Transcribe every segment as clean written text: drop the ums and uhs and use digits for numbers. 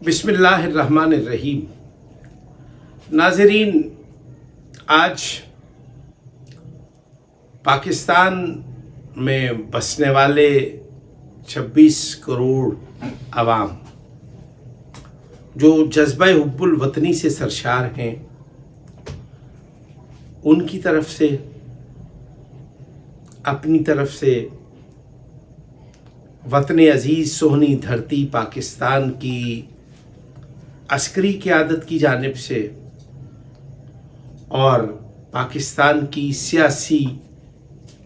بسم اللہ الرحمن الرحیم۔ ناظرین، آج پاکستان میں بسنے والے 26 کروڑ عوام جو جذبہ حب الوطنی سے سرشار ہیں، ان کی طرف سے اپنی طرف سے وطن عزیز سہنی دھرتی پاکستان کی عسکری قیادت کی جانب سے اور پاکستان کی سیاسی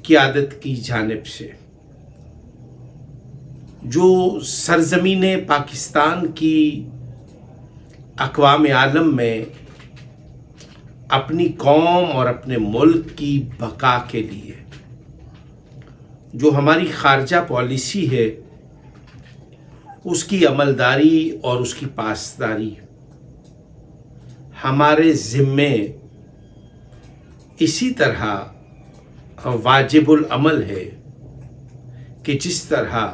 قیادت کی جانب سے جو سرزمین پاکستان کی اقوام عالم میں اپنی قوم اور اپنے ملک کی بقا کے لیے جو ہماری خارجہ پالیسی ہے، اس کی عملداری اور اس کی پاسداری ہمارے ذمے اسی طرح واجب العمل ہے کہ جس طرح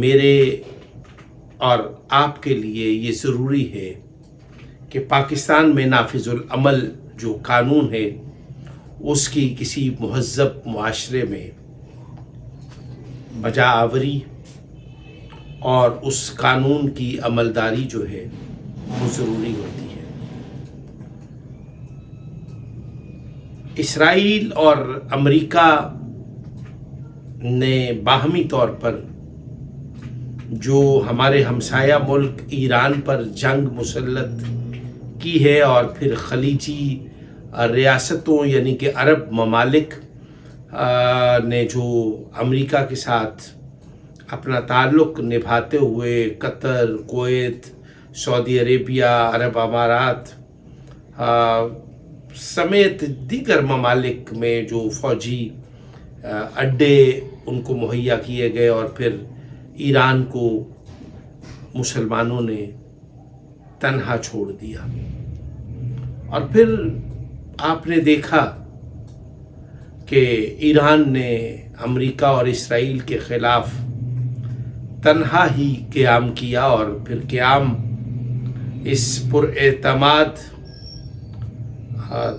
میرے اور آپ کے لیے یہ ضروری ہے کہ پاکستان میں نافذ العمل جو قانون ہے اس کی کسی مہذب معاشرے میں بجا آوری اور اس قانون کی عملداری جو ہے وہ ضروری ہوتی ہے۔ اسرائیل اور امریکہ نے باہمی طور پر جو ہمارے ہمسایہ ملک ایران پر جنگ مسلط کی ہے اور پھر خلیجی ریاستوں یعنی کہ عرب ممالک نے جو امریکہ کے ساتھ اپنا تعلق نبھاتے ہوئے قطر، کویت، سعودی عربیہ، عرب امارات سمیت دیگر ممالک میں جو فوجی اڈے ان کو مہیا کیے گئے اور پھر ایران کو مسلمانوں نے تنہا چھوڑ دیا، اور پھر آپ نے دیکھا کہ ایران نے امریکہ اور اسرائیل کے خلاف تنہا ہی قیام کیا اور پھر قیام اس پر اعتماد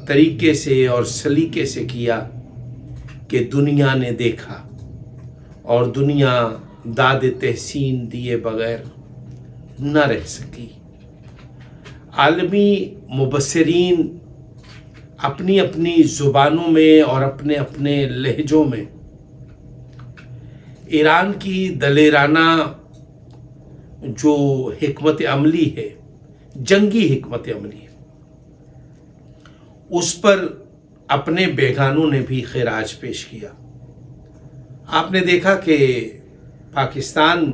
طریقے سے اور سلیقے سے کیا کہ دنیا نے دیکھا اور دنیا داد تحسین دیے بغیر نہ رہ سکی۔ عالمی مبصرین اپنی اپنی زبانوں میں اور اپنے اپنے لہجوں میں ایران کی دلیرانہ جو حکمت عملی ہے، جنگی حکمت عملی، اس پر اپنے بیگانوں نے بھی خراج پیش کیا۔ آپ نے دیکھا کہ پاکستان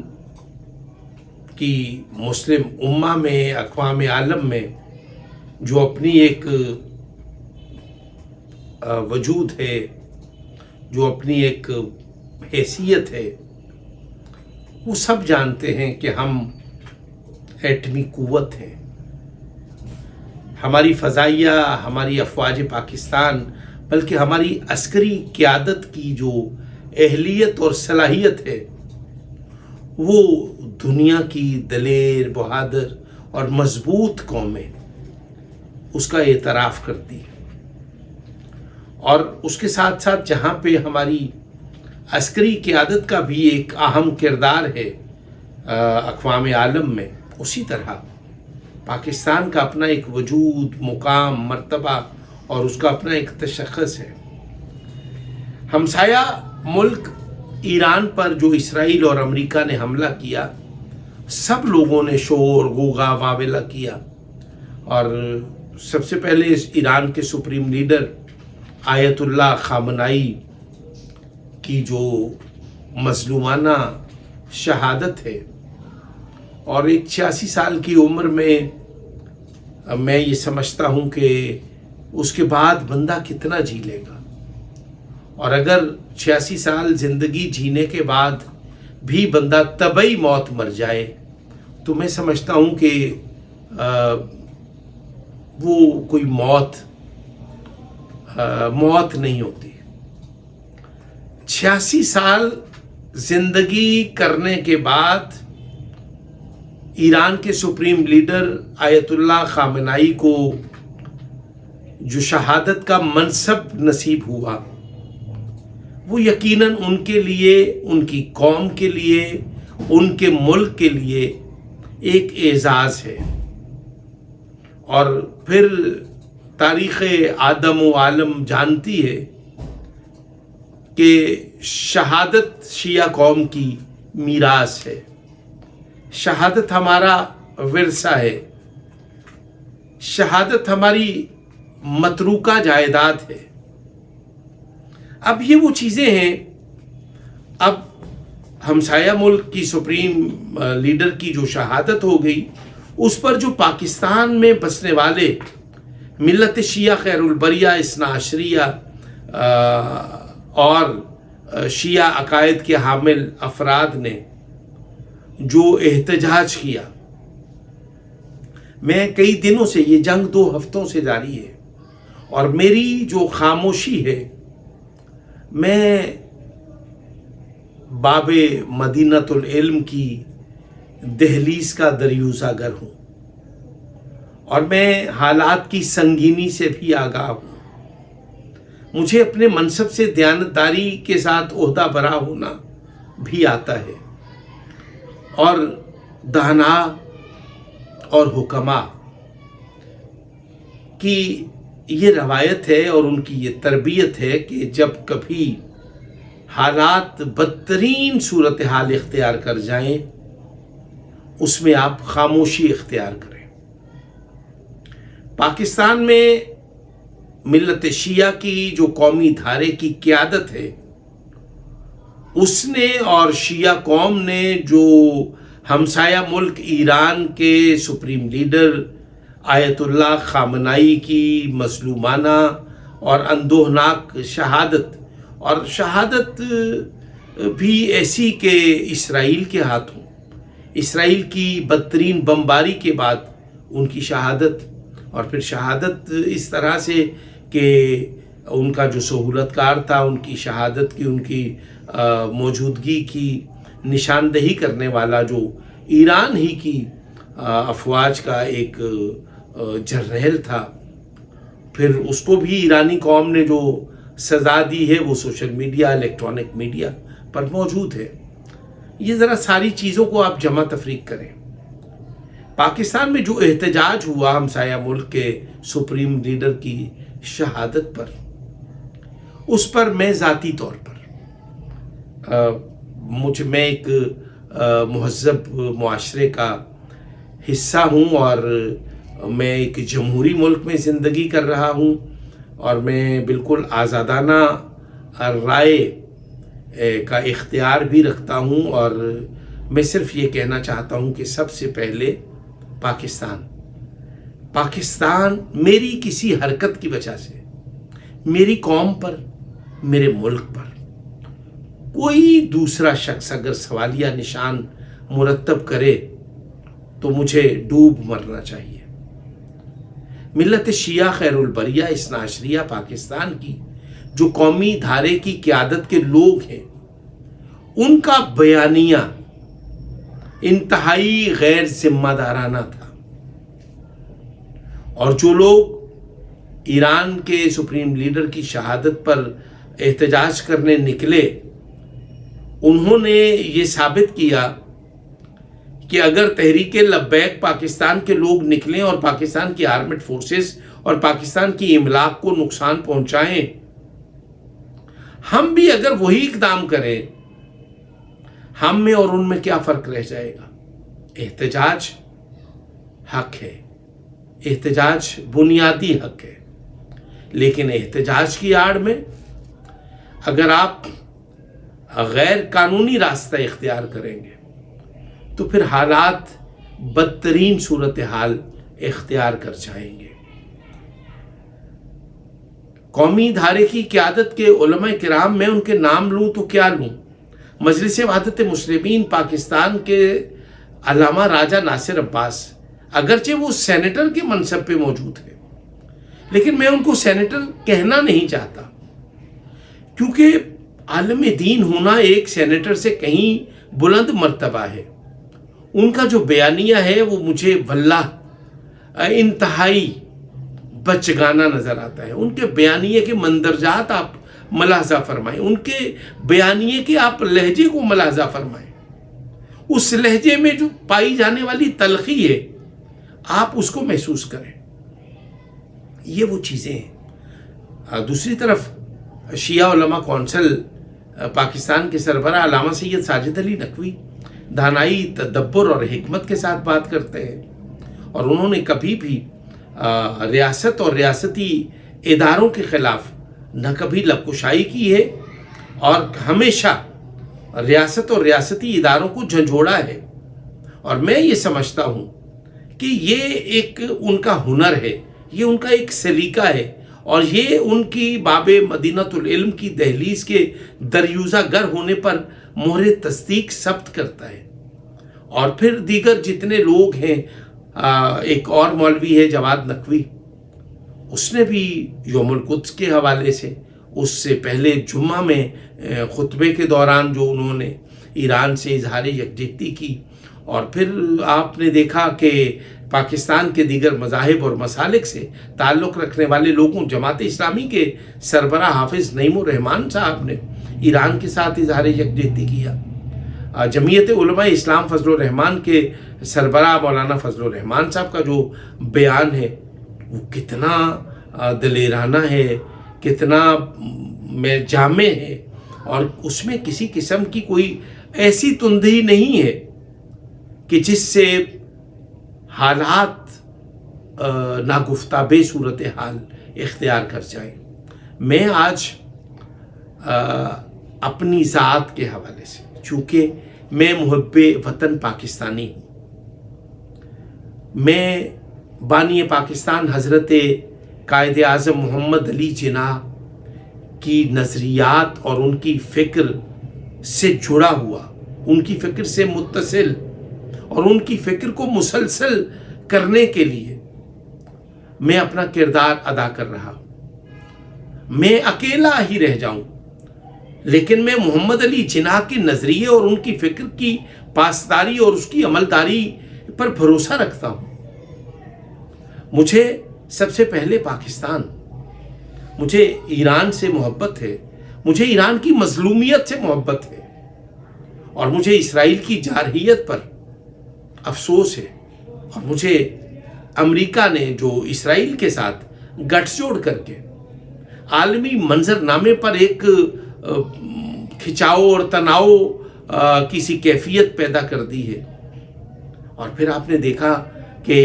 کی مسلم امہ میں، اقوام عالم میں جو اپنی ایک وجود ہے، جو اپنی ایک حیثیت ہے، وہ سب جانتے ہیں کہ ہم ایٹمی قوت ہیں۔ ہماری فضائیہ، ہماری افواج پاکستان، بلکہ ہماری عسکری قیادت کی جو اہلیت اور صلاحیت ہے وہ دنیا کی دلیر، بہادر اور مضبوط قومیں اس کا اعتراف کرتی ہیں، اور اس کے ساتھ ساتھ جہاں پہ ہماری عسکری قیادت کا بھی ایک اہم کردار ہے اقوام عالم میں، اسی طرح پاکستان کا اپنا ایک وجود، مقام، مرتبہ اور اس کا اپنا ایک تشخص ہے۔ ہمسایہ ملک ایران پر جو اسرائیل اور امریکہ نے حملہ کیا، سب لوگوں نے شور غوغا واویلا کیا، اور سب سے پہلے ایران کے سپریم لیڈر آیت اللہ خامنائی کی جو مظلومانہ شہادت ہے، اور ایک 86 سال کی عمر میں میں یہ سمجھتا ہوں کہ اس کے بعد بندہ کتنا جی لے گا، اور اگر 86 سال زندگی جینے کے بعد بھی بندہ طبعی موت مر جائے تو میں سمجھتا ہوں کہ وہ کوئی موت نہیں ہوتی۔ 86 سال زندگی کرنے کے بعد ایران کے سپریم لیڈر آیت اللہ خامنائی کو جو شہادت کا منصب نصیب ہوا وہ یقیناً ان کے لیے، ان کی قوم کے لیے، ان کے ملک کے لیے ایک اعزاز ہے۔ اور پھر تاریخ آدم و عالم جانتی ہے کہ شہادت شیعہ قوم کی میراث ہے، شہادت ہمارا ورثہ ہے، شہادت ہماری متروکہ جائیداد ہے۔ اب یہ وہ چیزیں ہیں، اب ہمسایہ ملک کی سپریم لیڈر کی جو شہادت ہو گئی، اس پر جو پاکستان میں بسنے والے ملت شیعہ خیر البریہ اثنا عشریہ اور شیعہ عقائد کے حامل افراد نے جو احتجاج کیا، میں کئی دنوں سے، یہ جنگ 2 ہفتوں سے جاری ہے، اور میری جو خاموشی ہے، میں باب مدینۃ العلم کی دہلیز کا دریوزہ گر ہوں، اور میں حالات کی سنگینی سے بھی آگاہ ہوں۔ مجھے اپنے منصب سے دیانتداری کے ساتھ عہدہ برا ہونا بھی آتا ہے، اور دانا اور حکماء کی یہ روایت ہے اور ان کی یہ تربیت ہے کہ جب کبھی حالات بدترین صورتحال اختیار کر جائیں، اس میں آپ خاموشی اختیار کریں۔ پاکستان میں ملت شیعہ کی جو قومی دھارے کی قیادت ہے، اس نے اور شیعہ قوم نے جو ہمسایہ ملک ایران کے سپریم لیڈر آیت اللہ خامنائی کی مظلومانہ اور اندوہناک شہادت، اور شہادت بھی ایسی کہ اسرائیل کے ہاتھوں، اسرائیل کی بدترین بمباری کے بعد ان کی شہادت، اور پھر شہادت اس طرح سے کہ ان کا جو سہولت کار تھا، ان کی شہادت کی، ان کی موجودگی کی نشاندہی کرنے والا جو ایران ہی کی افواج کا ایک جرنیل تھا، پھر اس کو بھی ایرانی قوم نے جو سزا دی ہے وہ سوشل میڈیا، الیکٹرانک میڈیا پر موجود ہے۔ یہ ذرا ساری چیزوں کو آپ جمع تفریق کریں۔ پاکستان میں جو احتجاج ہوا ہمسایہ ملک کے سپریم لیڈر کی شہادت پر، اس پر میں ذاتی طور پر میں ایک مہذب معاشرے کا حصہ ہوں، اور میں ایک جمہوری ملک میں زندگی کر رہا ہوں، اور میں بالکل آزادانہ رائے کا اختیار بھی رکھتا ہوں، اور میں صرف یہ کہنا چاہتا ہوں کہ سب سے پہلے پاکستان میری کسی حرکت کی وجہ سے میری قوم پر، میرے ملک پر کوئی دوسرا شخص اگر سوالیہ نشان مرتب کرے تو مجھے ڈوب مرنا چاہیے۔ ملت شیعہ خیر البریہ اثنا عشریہ پاکستان کی جو قومی دھارے کی قیادت کے لوگ ہیں، ان کا بیانیہ انتہائی غیر ذمہ دارانہ تھا، اور جو لوگ ایران کے سپریم لیڈر کی شہادت پر احتجاج کرنے نکلے، انہوں نے یہ ثابت کیا کہ اگر تحریک لبیک پاکستان کے لوگ نکلیں اور پاکستان کی آرمڈ فورسز اور پاکستان کی املاک کو نقصان پہنچائیں، ہم بھی اگر وہی اقدام کریں، ہم میں اور ان میں کیا فرق رہ جائے گا؟ احتجاج حق ہے، احتجاج بنیادی حق ہے، لیکن احتجاج کی آڑ میں اگر آپ غیر قانونی راستہ اختیار کریں گے تو پھر حالات بدترین صورتحال اختیار کر جائیں گے۔ قومی دھارے کی قیادت کے علماء کرام، میں ان کے نام لوں تو کیا لوں؟ مجلس وحدت مسلمین پاکستان کے علامہ راجہ ناصر عباس، اگرچہ وہ سینیٹر کے منصب پہ موجود ہے، لیکن میں ان کو سینیٹر کہنا نہیں چاہتا، کیونکہ عالم دین ہونا ایک سینیٹر سے کہیں بلند مرتبہ ہے۔ ان کا جو بیانیہ ہے وہ مجھے واللہ انتہائی بچگانہ نظر آتا ہے. ان کے بیانیے کے مندرجات آپ ملاحظہ فرمائیں، ان کے بیانیے کے آپ لہجے کو ملاحظہ فرمائیں. اس لہجے میں جو پائی جانے والی تلخی ہے آپ اس کو محسوس کریں. یہ وہ چیزیں ہیں. دوسری طرف شیعہ علماء کونسل پاکستان کے سربراہ علامہ سید ساجد علی نقوی دانائی، تدبر اور حکمت کے ساتھ بات کرتے ہیں، اور انہوں نے کبھی بھی ریاست اور ریاستی اداروں کے خلاف نہ کبھی لب کشائی کی ہے، اور ہمیشہ ریاست اور ریاستی اداروں کو جھنجھوڑا ہے. اور میں یہ سمجھتا ہوں کہ یہ ایک ان کا ہنر ہے، یہ ان کا ایک سلیقہ ہے، اور یہ ان کی باب مدینۃ العلم کی دہلیز کے دریوزہ گر ہونے پر مہر تصدیق ثبت کرتا ہے. اور پھر دیگر جتنے لوگ ہیں، ایک اور مولوی ہے جواد نقوی، اس نے بھی یوم القدس کے حوالے سے، اس سے پہلے جمعہ میں خطبے کے دوران جو انہوں نے ایران سے اظہار یکجہتی کی، اور پھر آپ نے دیکھا کہ پاکستان کے دیگر مذاہب اور مسالک سے تعلق رکھنے والے لوگوں، جماعت اسلامی کے سربراہ حافظ نعیم الرحمن صاحب نے ایران کے ساتھ اظہار یکجہتی کیا. جمعیت علماء اسلام فضل الرحمان کے سربراہ مولانا فضل الرحمان صاحب کا جو بیان ہے وہ کتنا دلیرانہ ہے، کتنا جامع ہے، اور اس میں کسی قسم کی کوئی ایسی تندی نہیں ہے کہ جس سے حالات ناگفتہ بے صورتحال اختیار کر جائیں. میں آج اپنی ذات کے حوالے سے، چونکہ میں محب وطن پاکستانی ہوں، میں بانی پاکستان حضرت قائد اعظم محمد علی جناح کی نظریات اور ان کی فکر سے جڑا ہوا، ان کی فکر سے متصل، اور ان کی فکر کو مسلسل کرنے کے لیے میں اپنا کردار ادا کر رہا ہوں. میں اکیلا ہی رہ جاؤں لیکن میں محمد علی جناح کے نظریے اور ان کی فکر کی پاسداری اور اس کی عملداری پر بھروسہ رکھتا ہوں. مجھے سب سے پہلے پاکستان، مجھے ایران سے محبت ہے، مجھے ایران کی مظلومیت سے محبت ہے، اور مجھے اسرائیل کی جارحیت پر افسوس ہے. اور مجھے امریکہ نے جو اسرائیل کے ساتھ گٹھ جوڑ کر کے عالمی منظر نامے پر ایک کھچاؤ اور تناؤ کی سی کیفیت پیدا کر دی ہے. اور پھر آپ نے دیکھا کہ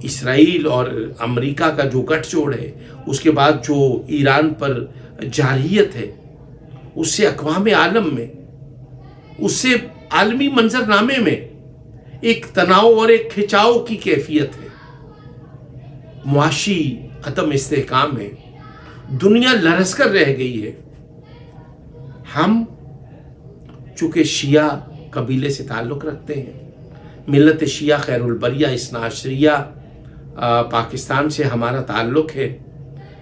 اسرائیل اور امریکہ کا جو گٹھ جوڑ ہے، اس کے بعد جو ایران پر جارحیت ہے، اس سے اقوام عالم میں، اس سے عالمی منظر نامے میں ایک تناؤ اور ایک کھچاؤ کی کیفیت ہے. معاشی عدم استحکام ہے، دنیا لرز کر رہ گئی ہے. ہم چونکہ شیعہ قبیلے سے تعلق رکھتے ہیں، ملت شیعہ خیر البریہ اثنا عشریہ پاکستان سے ہمارا تعلق ہے.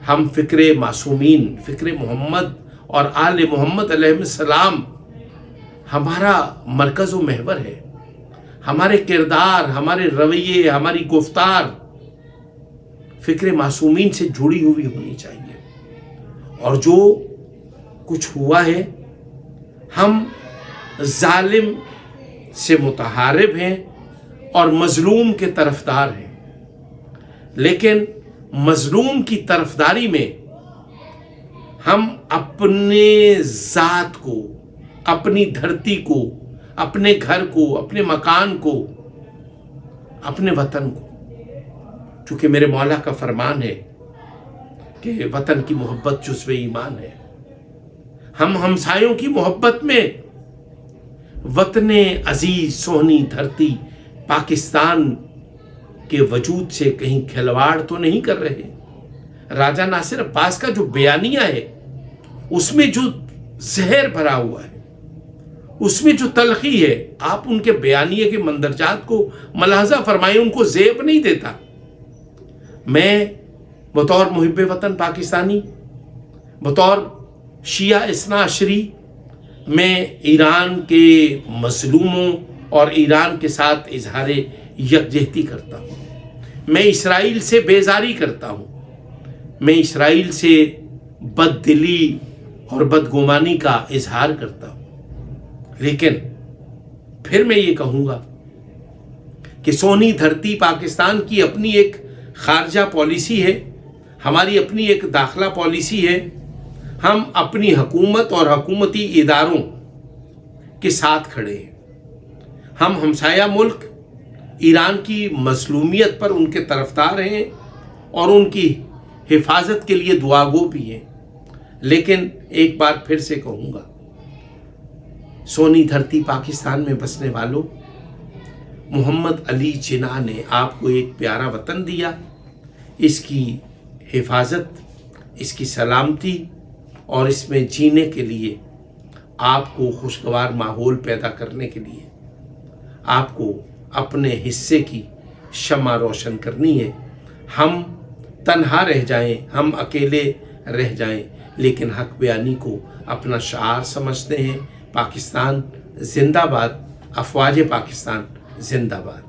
ہم فکر معصومین، فکر محمد اور آل محمد علیہ السلام ہمارا مرکز و محور ہے. ہمارے کردار، ہمارے رویے، ہماری گفتار فکر معصومین سے جڑی ہوئی ہونی چاہیے. اور جو کچھ ہوا ہے، ہم ظالم سے متحارب ہیں اور مظلوم کے طرفدار ہیں، لیکن مظلوم کی طرفداری میں ہم اپنے ذات کو، اپنی دھرتی کو، اپنے گھر کو، اپنے مکان کو، اپنے وطن کو، چونکہ میرے مولا کا فرمان ہے کہ وطن کی محبت جزو ایمان ہے. ہم ہمسایوں کی محبت میں وطن عزیز سونی دھرتی پاکستان کے وجود سے کہیں کھلواڑ تو نہیں کر رہے. راجہ ناصر عباس کا جو بیانیہ ہے، اس میں جو زہر بھرا ہوا ہے، اس میں جو تلخی ہے، آپ ان کے بیانیے کے مندرجات کو ملاحظہ فرمائیں، ان کو زیب نہیں دیتا. میں بطور محب وطن پاکستانی، بطور شیعہ اثنا عشری، میں ایران کے مظلوموں اور ایران کے ساتھ اظہار یکجہتی کرتا ہوں. میں اسرائیل سے بیزاری کرتا ہوں. میں اسرائیل سے بد دلی اور بدگمانی کا اظہار کرتا ہوں. لیکن پھر میں یہ کہوں گا کہ سونی دھرتی پاکستان کی اپنی ایک خارجہ پالیسی ہے، ہماری اپنی ایک داخلہ پالیسی ہے. ہم اپنی حکومت اور حکومتی اداروں کے ساتھ کھڑے ہیں. ہم ہمسایہ ملک ایران کی مظلومیت پر ان کے طرفدار ہیں اور ان کی حفاظت کے لیے دعاگو بھی ہیں. لیکن ایک بات پھر سے کہوں گا، سونی دھرتی پاکستان میں بسنے والوں، محمد علی جناح نے آپ کو ایک پیارا وطن دیا. اس کی حفاظت، اس کی سلامتی اور اس میں جینے کے لیے آپ کو خوشگوار ماحول پیدا کرنے کے لیے آپ کو اپنے حصے کی شمع روشن کرنی ہے. ہم تنہا رہ جائیں، ہم اکیلے رہ جائیں، لیکن حق بیانی کو اپنا شعار سمجھتے ہیں. پاکستان زندہ باد، افواج پاکستان زندہ باد.